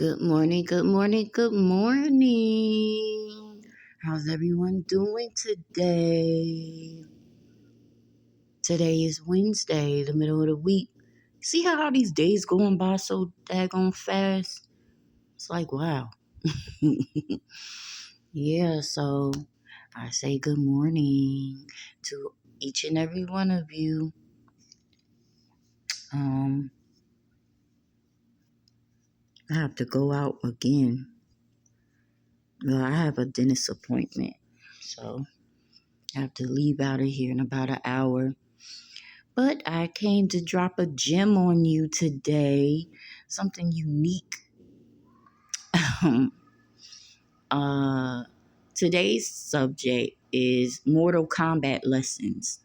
Good morning, good morning, good morning. How's everyone doing today? Today is Wednesday, the middle of the week. See how these days going by so daggone fast? It's like, wow. Yeah, so I say good morning to each and every one of you. I have to go out again. Well, I have a dentist appointment, so I have to leave out of here in about an hour. But I came to drop a gem on you today, something unique. uh, Today's subject is Mortal Kombat lessons.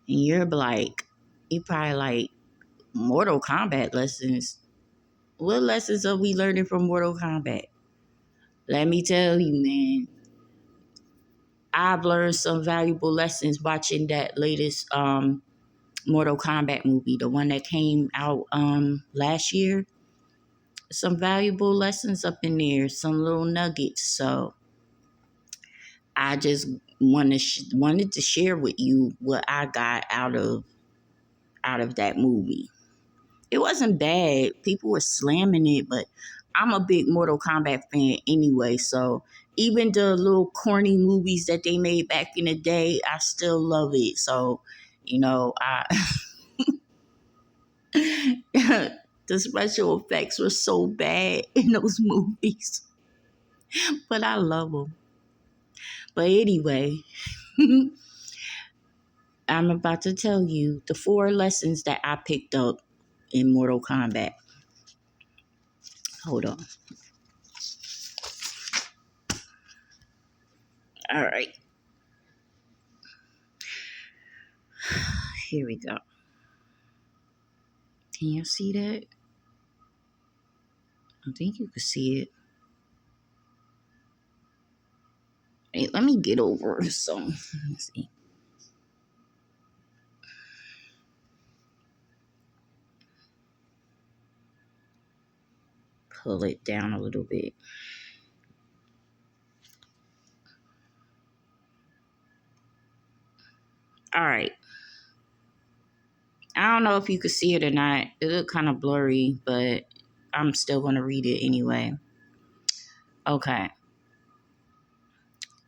And you're probably like, Mortal Kombat lessons? What lessons are we learning from Mortal Kombat? Let me tell you, man. I've learned some valuable lessons watching that latest Mortal Kombat movie, the one that came out last year. Some valuable lessons up in there, some little nuggets. So I just wanted to share with you what I got out of that movie. It wasn't bad. People were slamming it, but I'm a big Mortal Kombat fan anyway. So even the little corny movies that they made back in the day, I still love it. So, the special effects were so bad in those movies, but I love them. But anyway, I'm about to tell you the 4 lessons that I picked up in Mortal Kombat. Hold on. All right. Here we go. Can you see that? I think you can see it. Hey, let me get over some. Let's see. Pull it down a little bit. All right. I don't know if you can see it or not. It looked kind of blurry, but I'm still going to read it anyway. Okay.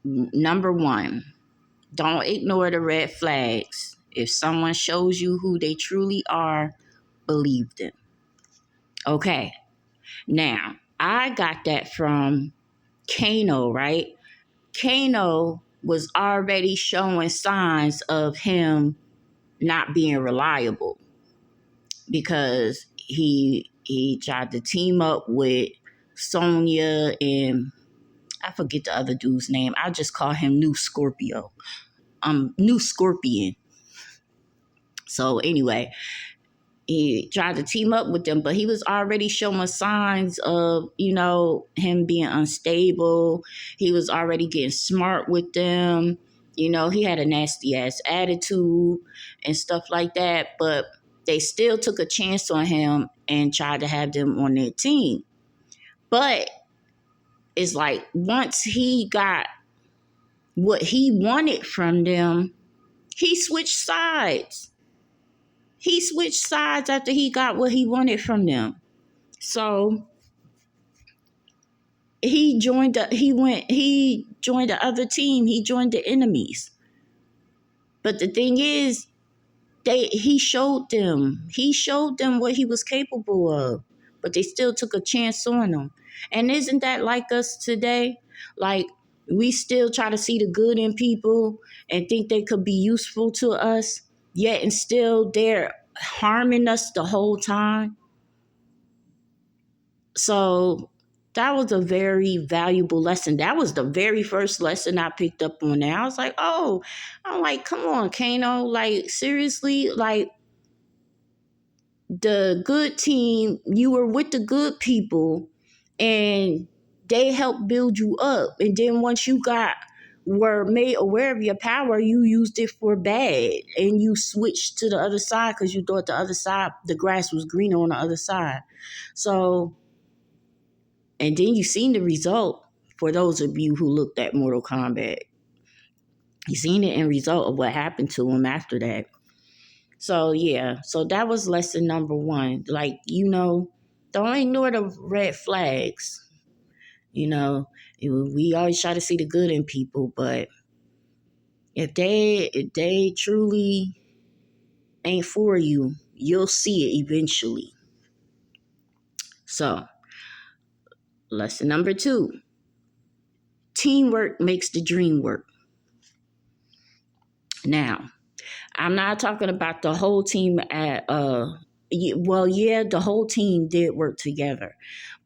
Number 1, don't ignore the red flags. If someone shows you who they truly are, believe them. Okay. Now, I got that from Kano, right? Kano was already showing signs of him not being reliable because he tried to team up with Sonya and I forget the other dude's name. I just call him New Scorpion. So anyway, he tried to team up with them, but he was already showing signs of, him being unstable. He was already getting smart with them. He had a nasty ass attitude and stuff like that, but they still took a chance on him and tried to have them on their team. But it's like once he got what he wanted from them, he switched sides. He switched sides after he got what he wanted from them. So he joined the other team. He joined the enemies. But the thing is, he showed them what he was capable of. But they still took a chance on him. And isn't that like us today? Like, we still try to see the good in people and think they could be useful to us, yet and still they're harming us the whole time. So that was a very valuable lesson. That was the very first lesson I picked up on that. I was like, I'm like, come on, Kano. Like, seriously, like, the good team, you were with the good people and they helped build you up. And then once you got were made aware of your power, you used it for bad, and you switched to the other side because you thought the other side, the grass was greener on the other side. So, and then you seen the result. For those of you who looked at Mortal Kombat, you seen the end result of what happened to him after that. So yeah, so that was lesson number one. Like, don't ignore the red flags. We always try to see the good in people, but if they truly ain't for you, you'll see it eventually. So, lesson number two: teamwork makes the dream work. Now, I'm not talking about the whole team the whole team did work together,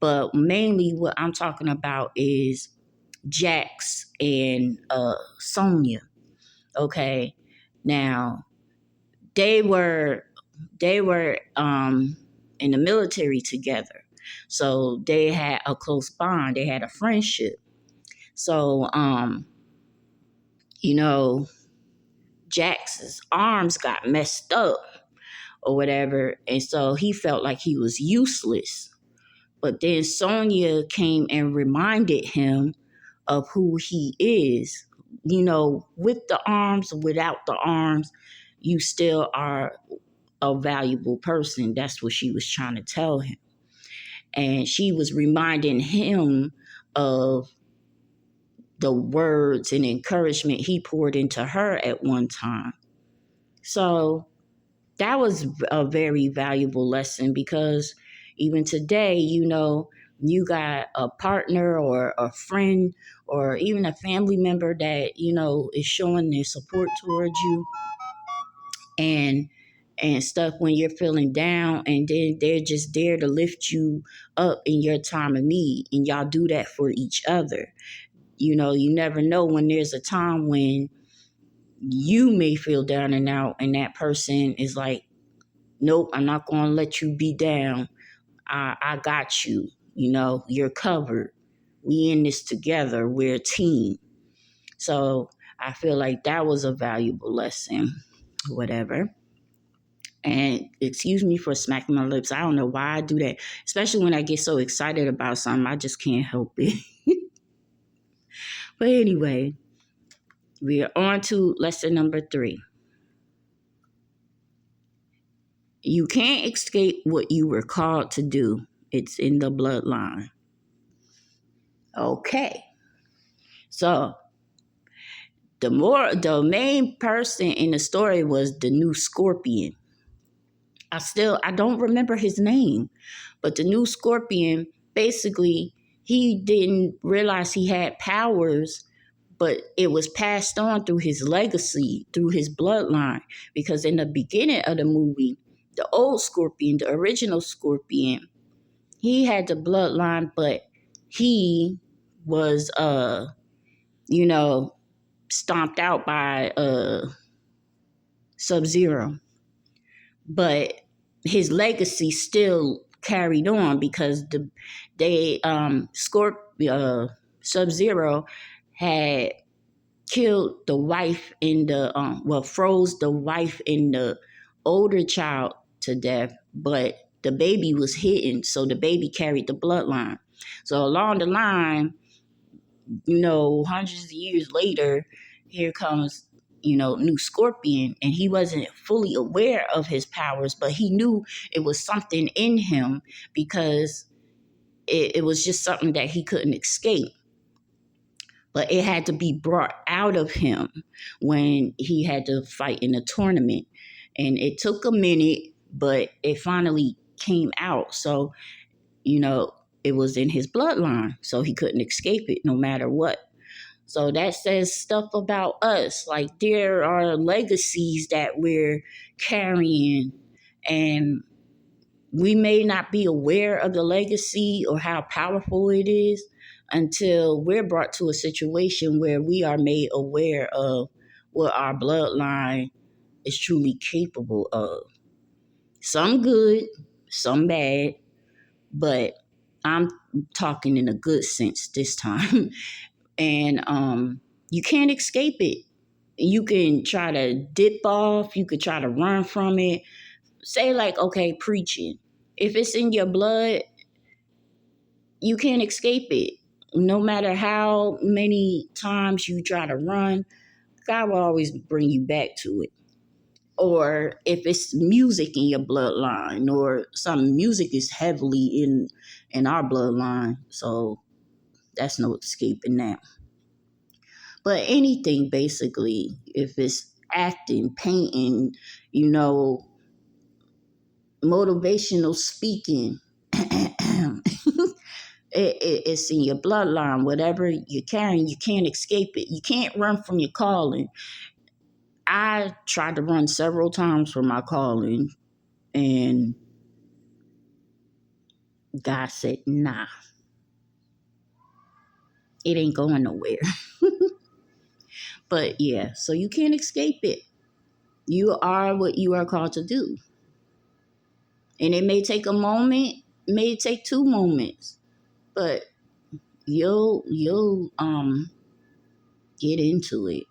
but mainly what I'm talking about is Jax and Sonya. Okay, now they were in the military together, so they had a close bond. They had a friendship. So you know, Jax's arms got messed up or whatever, and so he felt like he was useless. But then Sonya came and reminded him of who he is. With the arms, without the arms, you still are a valuable person. That's what she was trying to tell him. And she was reminding him of the words and encouragement he poured into her at one time. So that was a very valuable lesson, because even today, you got a partner or a friend or even a family member that, is showing their support towards you and stuff when you're feeling down, and then they're just there to lift you up in your time of need, and y'all do that for each other. You never know when there's a time when you may feel down and out, and that person is like, nope, I'm not going to let you be down. I got you. You're covered. We in this together. We're a team. So I feel like that was a valuable lesson, whatever. And excuse me for smacking my lips. I don't know why I do that, especially when I get so excited about something. I just can't help it. But anyway, we are on to lesson number 3. You can't escape what you were called to do. It's in the bloodline. Okay. So the main person in the story was the new Scorpion. I don't remember his name, but the new Scorpion, basically, he didn't realize he had powers, but it was passed on through his legacy, through his bloodline. Because in the beginning of the movie, the old Scorpion, the original Scorpion, he had the bloodline, but he was, stomped out by Sub-Zero. But his legacy still carried on, because Sub-Zero had killed the wife in froze the wife and the older child to death, but the baby was hidden, so the baby carried the bloodline. So along the line, hundreds of years later, here comes, new Scorpion, and he wasn't fully aware of his powers, but he knew it was something in him, because it was just something that he couldn't escape. But it had to be brought out of him when he had to fight in a tournament. And it took a minute, but it finally came out. So, it was in his bloodline, so he couldn't escape it no matter what. So that says stuff about us. Like, there are legacies that we're carrying, and we may not be aware of the legacy or how powerful it is until we're brought to a situation where we are made aware of what our bloodline is truly capable of. Some good, some bad, but I'm talking in a good sense this time. And You can't escape it. You can try to dip off, you could try to run from it. Say, like, okay, preaching. If it's in your blood, you can't escape it. No matter how many times you try to run, God will always bring you back to it. Or if it's music in your bloodline, or some music is heavily in our bloodline, so that's no escaping that. But anything, basically, if it's acting, painting, you know, motivational speaking, it's in your bloodline. Whatever you're carrying, you can't escape it. You can't run from your calling. I tried to run several times from my calling, and God said, nah, it ain't going nowhere. But yeah, so you can't escape it. You are what you are called to do. And it may take a moment, may take 2 moments, but you'll get into it.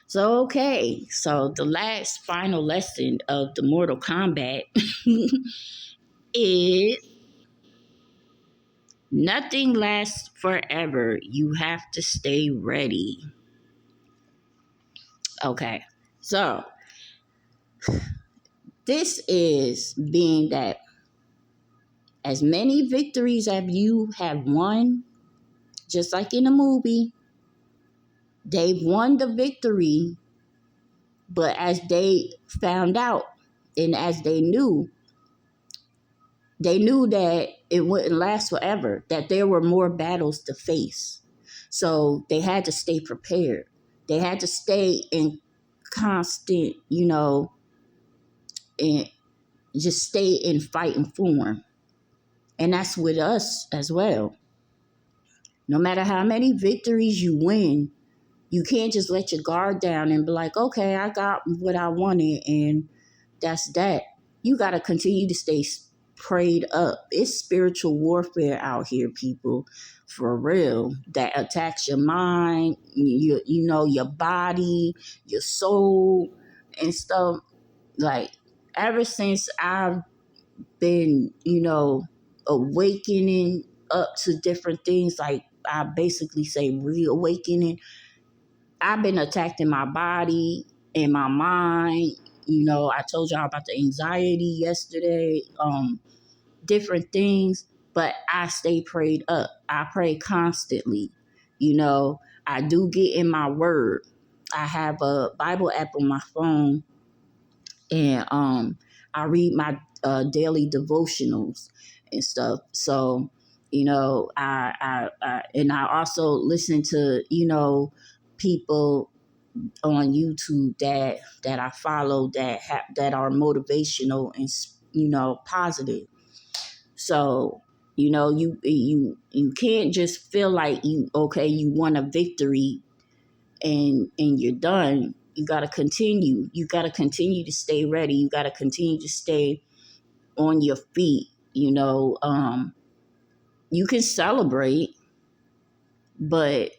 So okay, so the last final lesson of the Mortal Kombat is nothing lasts forever. You have to stay ready. Okay. So this is being that as many victories as you have won, just like in a movie, they've won the victory, but as they found out and as they knew that it wouldn't last forever, that there were more battles to face. So they had to stay prepared. They had to stay in constant, and just stay in fighting form. And that's with us as well. No matter how many victories you win, you can't just let your guard down and be like, okay, I got what I wanted and that's that. You got to continue to stay prayed up. It's spiritual warfare out here, people, for real, that attacks your mind, your body, your soul, and stuff. Like, ever since I've been, awakening up to different things, like I basically say reawakening, I've been attacked in my body, in my mind. I told y'all about the anxiety yesterday, different things, but I stay prayed up. I pray constantly. I do get in my word. I have a Bible app on my phone, and I read my daily devotionals and stuff. So, I also listen to, people on YouTube that I follow that are motivational and positive. So you can't just feel like you won a victory and you're done. You got to continue. You got to continue to stay ready. You got to continue to stay on your feet. You can celebrate, but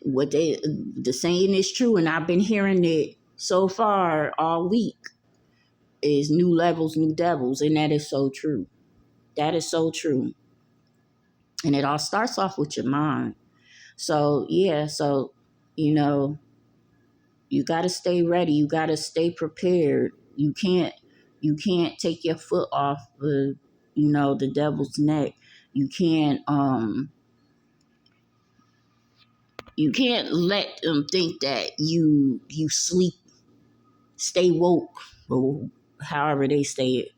the saying is true, and I've been hearing it so far all week, is new levels, new devils, and that is so true. That is so true. And it all starts off with your mind. So yeah, you got to stay ready. You got to stay prepared. You can't take your foot off the devil's neck. You can't let them think that you sleep, stay woke, or however they say it.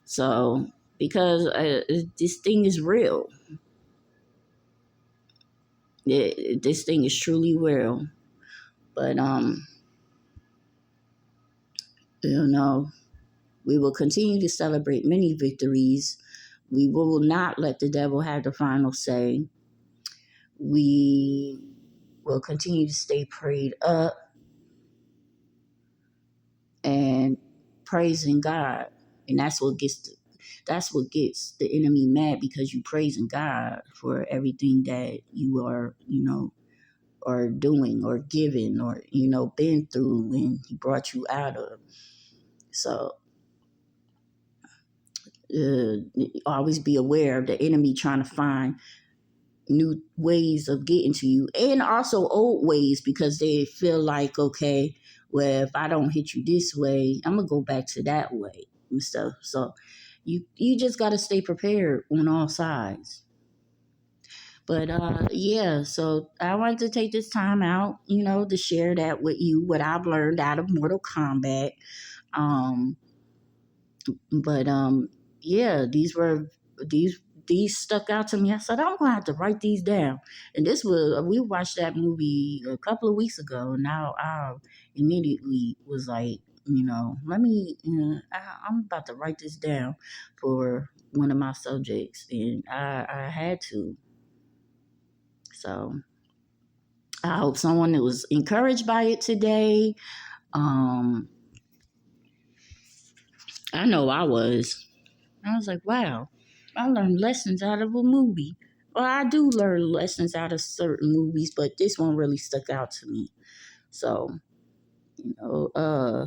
So, because this thing is real. This thing is truly real. But we will continue to celebrate many victories. We will not let the devil have the final say. We will continue to stay prayed up and praising God. And that's what gets that's what gets the enemy mad, because you praising God for everything that you are, or doing or giving or, been through and he brought you out of. So always be aware of the enemy trying to find new ways of getting to you, and also old ways, because they feel like, okay, well, if I don't hit you this way, I'm gonna go back to that way and stuff. So you just got to stay prepared on all sides. But yeah, so I wanted to take this time out, to share that with you, what I've learned out of Mortal Kombat. um but yeah, these stuck out to me. I said, I'm gonna have to write these down. And we watched that movie a couple of weeks ago. Now I immediately was like, let me, I'm about to write this down for one of my subjects, and I had to. So I hope someone that was encouraged by it today. um I know I was. I was like, wow, I learned lessons out of a movie. Well, I do learn lessons out of certain movies, but this one really stuck out to me. So, you know, uh,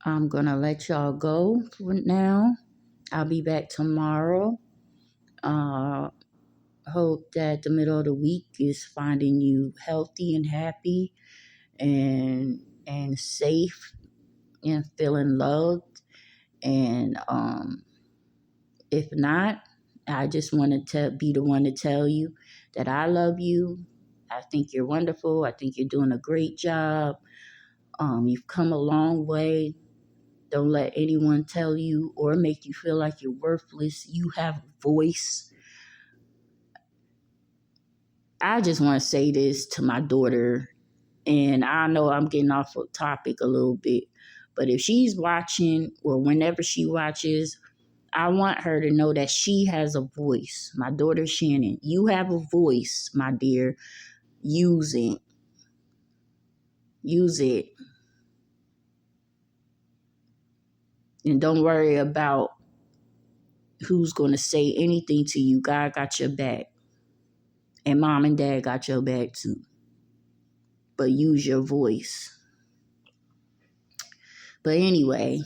I'm going to let y'all go for now. I'll be back tomorrow. Uh, hope that the middle of the week is finding you healthy and happy and safe and feeling loved. And if not, I just want to be the one to tell you that I love you. I think you're wonderful. I think you're doing a great job. You've come a long way. Don't let anyone tell you or make you feel like you're worthless. You have a voice. I just want to say this to my daughter, and I know I'm getting off of topic a little bit, but if she's watching or whenever she watches, I want her to know that she has a voice. My daughter Shannon, you have a voice, my dear. Use it. Use it. And don't worry about who's going to say anything to you. God got your back. And mom and dad got your back too. But use your voice. But anyway,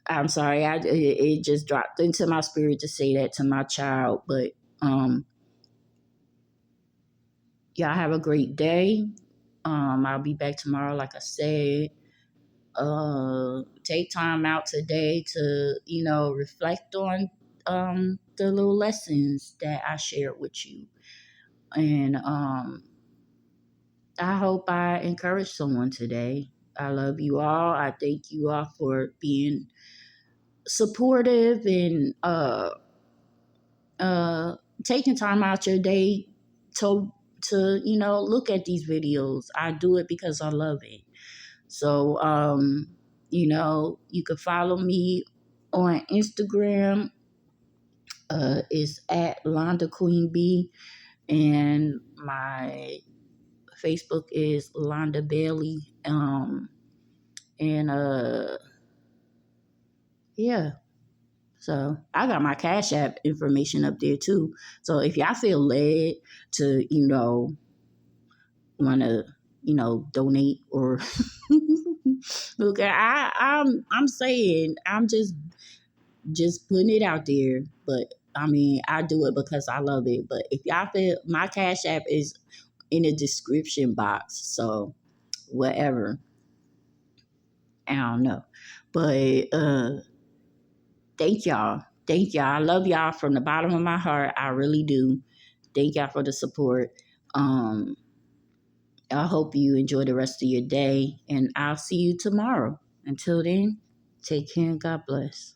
I'm sorry. It just dropped into my spirit to say that to my child. But y'all have a great day. I'll be back tomorrow, like I said. Take time out today to, reflect on the little lessons that I shared with you. And I hope I encourage someone today. I love you all. I thank you all for being supportive and taking time out your day to look at these videos. I do it because I love it. So you can follow me on Instagram. It's at Londa Queen B, and my Facebook is Londa Bailey. And yeah. So I got my Cash App information up there too. So if y'all feel led to, want to, donate or look, I'm saying, I'm just putting it out there. But I mean, I do it because I love it. But if y'all feel, my Cash App is in the description box. So whatever. I don't know. But thank y'all. Thank y'all. I love y'all from the bottom of my heart. I really do. Thank y'all for the support. I hope you enjoy the rest of your day, and I'll see you tomorrow. Until then, take care and God bless.